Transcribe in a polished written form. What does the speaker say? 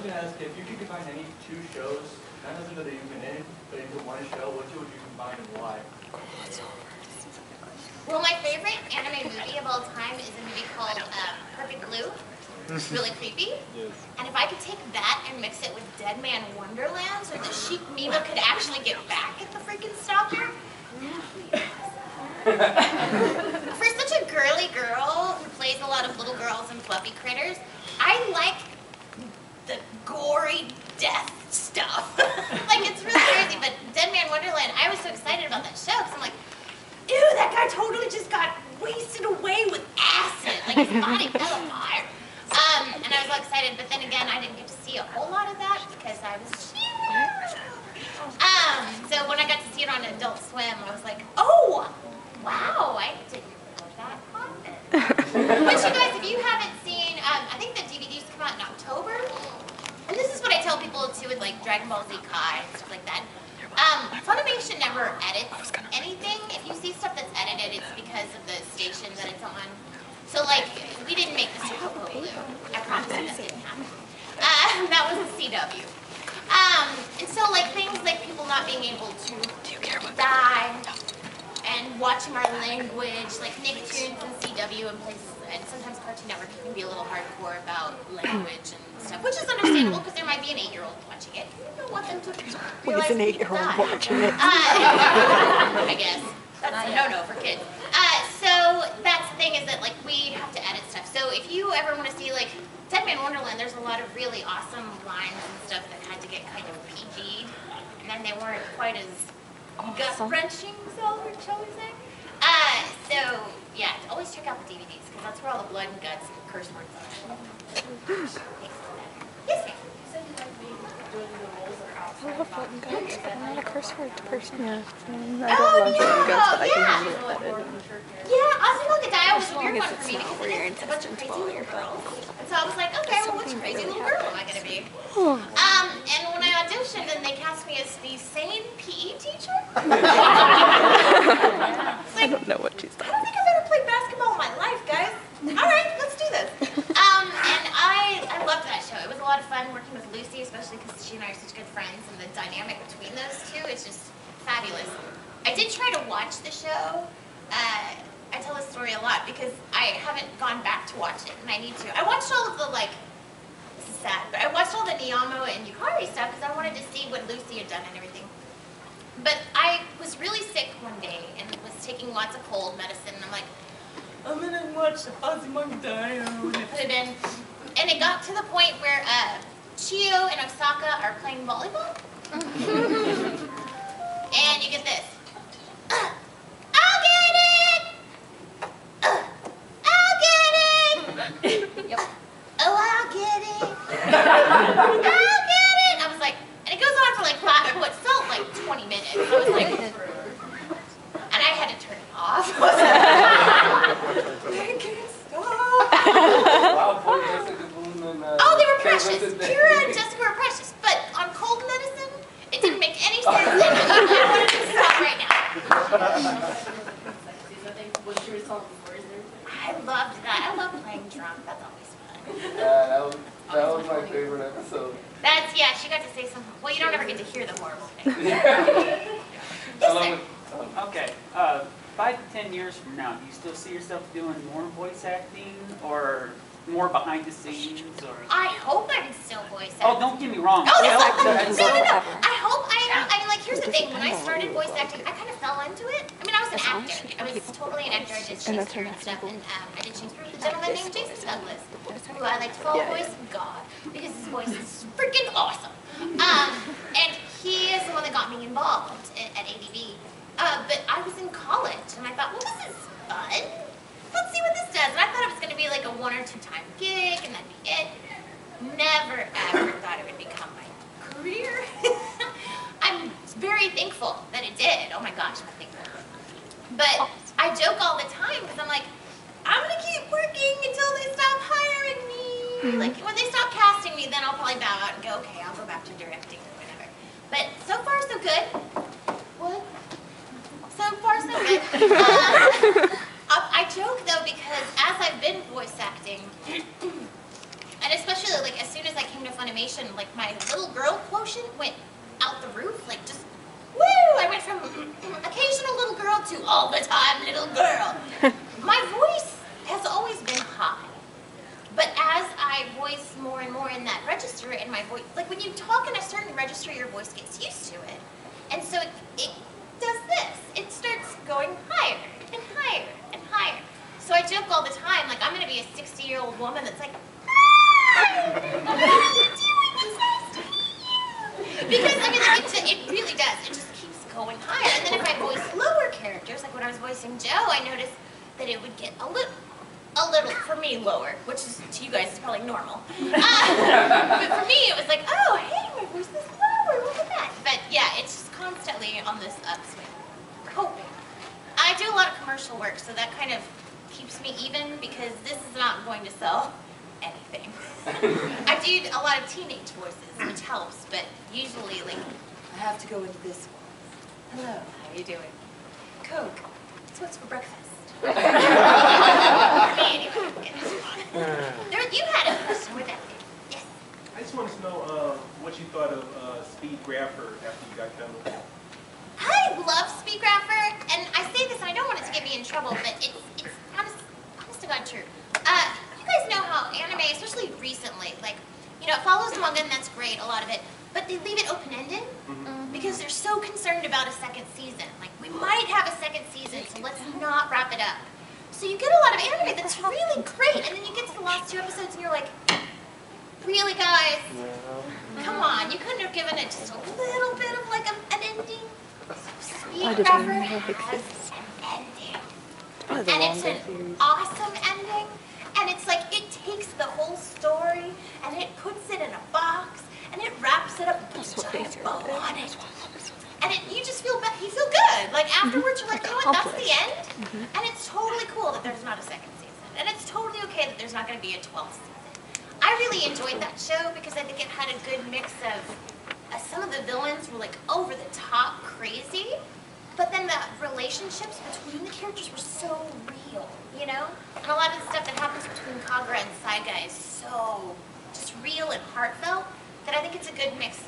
was going to ask, if you could combine any two shows, not necessarily that you've been in, but into one show, what two would you combine and why? Well, my favorite anime movie of all time is a movie called Perfect Blue. It's really creepy. Yes. And if I could take that and mix it with Dead Man Wonderland so that Chic Mima could actually get back at the freaking stalker. For such a girly girl who plays a lot of little girls and fluffy critters, I like the gory death stuff. Like, it's really crazy, but Dead Man Wonderland, I was so excited about that show because I'm like, ew, that guy totally just got wasted away with acid. Like, his body fell apart. And I was all excited, but then again, I didn't get to see a whole lot of that because I was cheating. So when I got to see it on Adult Swim, I was like, oh, wow, I didn't know that happened. Which, you guys, if you haven't seen, I think the DVDs come out in October. And this is what I tell people, too, with, like, Dragon Ball Z Kai and stuff like that. Funimation never edits anything. If you see stuff that's edited, it's because of the station that it's on. So, like, we didn't make the Super Bowl Blue. I promise you that didn't happen. That was the CW. And so, like, things like people not being able to die and watching our language, like Nicktoons and CW and places, and sometimes Cartoon Network can be a little hardcore about language and stuff, which is understandable because there might be an 8-year-old watching it. You don't want them to realize an 8-year-old watching it. I guess. That's a no-no for kids. So that's the thing is that, like, we have to edit stuff. So if you ever want to see, like, Dead Man Wonderland, there's a lot of really awesome lines and stuff that had to get kind of PG'd. And then they weren't quite as gut-wrenching, shall we say. So, yeah, always check out the DVDs, because that's where all the blood and guts and curse words are. Yes, ma'am. I love blood and guts, but I'm not a curse word person. Yeah. I don't love blood and guts, but I can handle it. Yeah, Ozzy Guy was a weird one for me not because where your it's a bunch of intestines crazy fall little your butt. girls. And so I was like, okay, well, which crazy little girl am I going to be? And when I auditioned, then they cast me as the sane PE teacher. I don't know what she's I talking don't think I've ever played basketball in my life, guys. All right, let's do this. And I loved that show. It was a lot of fun working with Lucy, especially because she and I are such good friends, and the dynamic between those two is just fabulous. I did try to watch the show. I tell this story a lot because I haven't gone back to watch it, and I need to. I watched all of the, like, this is sad, but I watched all the Niyamo and Yukari stuff because I wanted to see what Lucy had done and everything. But I was really sick one day and was taking lots of cold medicine, and I'm like, I'm gonna watch Azumangdaioh, and I put it in. And it got to the point where Chio and Osaka are playing volleyball. And you get this. I'll get it! I'll get it! Yep. Oh, I'll get it! I'll get it! I was like, and it goes on for like what felt like 20 minutes. I was like, and I had to turn it off. I can't stop. Oh, they were precious. Kira and Jessica were precious. But on cold medicine, it didn't make any sense. I wanted to stop right now. I loved that. I love playing drunk. That's always fun. Yeah, that was my favorite episode. That's, yeah, she got to say something. Well, you don't ever get to hear the horrible thing. Yes, sir. Okay, 5 to 10 years from now, do you still see yourself doing more voice acting or more behind the scenes? Or? I hope I'm still voice acting. Oh, don't get me wrong. Oh, no. I hope I like, here's the thing. When I started voice acting, I kind of fell into it. I mean, I was an actor. I was totally an actor. I did Shakespeare and stuff. And I did Shakespeare with a gentleman named Jason Douglas, who I like to call voice God, because his voice is freaking awesome. And he is the one that got me involved at ADV. But I was in college, and I thought, well, this is fun. Let's see what this does. And I thought it was going to be like a 1 or 2 time gig, and that'd be it. Never, ever thought it would become my career. I'm very thankful that it did. Oh my gosh, I'm thankful. But I joke all the time, because I'm like, I'm going to keep working until they stop hiring me. Like, when they stop casting me, then I'll probably bow out and go, okay, I'll go back to directing or whatever. But so far, so good. What? So far, so good. I joke, though, because as I've been voice acting, and especially, like, as soon as I came to Funimation, animation, like my little girl quotient went out the roof, like just, woo! I went from occasional little girl to all the time little girl. My voice has always been high, but as I voice more and more in that register, and my voice, like when you talk in a certain register, your voice gets used to it, and so it does this. It starts going higher and higher and higher. So I joke all the time, like I'm gonna be a 60-year-old woman that's like, because I mean, like, it really does. It just keeps going higher. And then if I voice lower characters, like when I was voicing Joe, I noticed that it would get a little, for me, lower, which is, to you guys, is probably normal. But for me, it was like, oh, hey, my voice is lower. Look at that. But yeah, it's just constantly on this upswing. Coping. I do a lot of commercial work, so that kind of keeps me even because this is not going to sell anything. I do a lot of teenage voices, which helps, but usually, like, I have to go into this one. Hello, how are you doing? Coke. So what's for breakfast? You had a question with that. Yes. I just wanted to know what you thought of Speed Grapher after you got done with it. I love Speedgrapher, and I say this, and I don't want it to get me in trouble, but it's honest to God true. You guys know how anime, especially recently, like, you know, it follows the manga, and that's great, a lot of it, but they leave it open-ended because they're so concerned about a second season. Like, we might have a second season, so let's not wrap it up. So you get a lot of anime that's really great, and then you get to the last 2 episodes, and you're like, really, guys? Come on, you couldn't have given it just a little bit of, like, an ending? Speedgrapher has an ending. And it's an awesome ending. And it's like, it takes the whole story and it puts it in a box and it wraps it up with a giant bow on it. And you just feel you feel good. Like afterwards you're like, you know what, that's the end. And it's totally cool that there's not a second season. And it's totally okay that there's not going to be a 12th season. I really enjoyed that show because I think it had a good mix of some of the villains were like over the top crazy, but then the relationships between the characters were so real, you know? And a lot of the stuff that happens between Kagura and Saiga is so just real and heartfelt that I think it's a good mix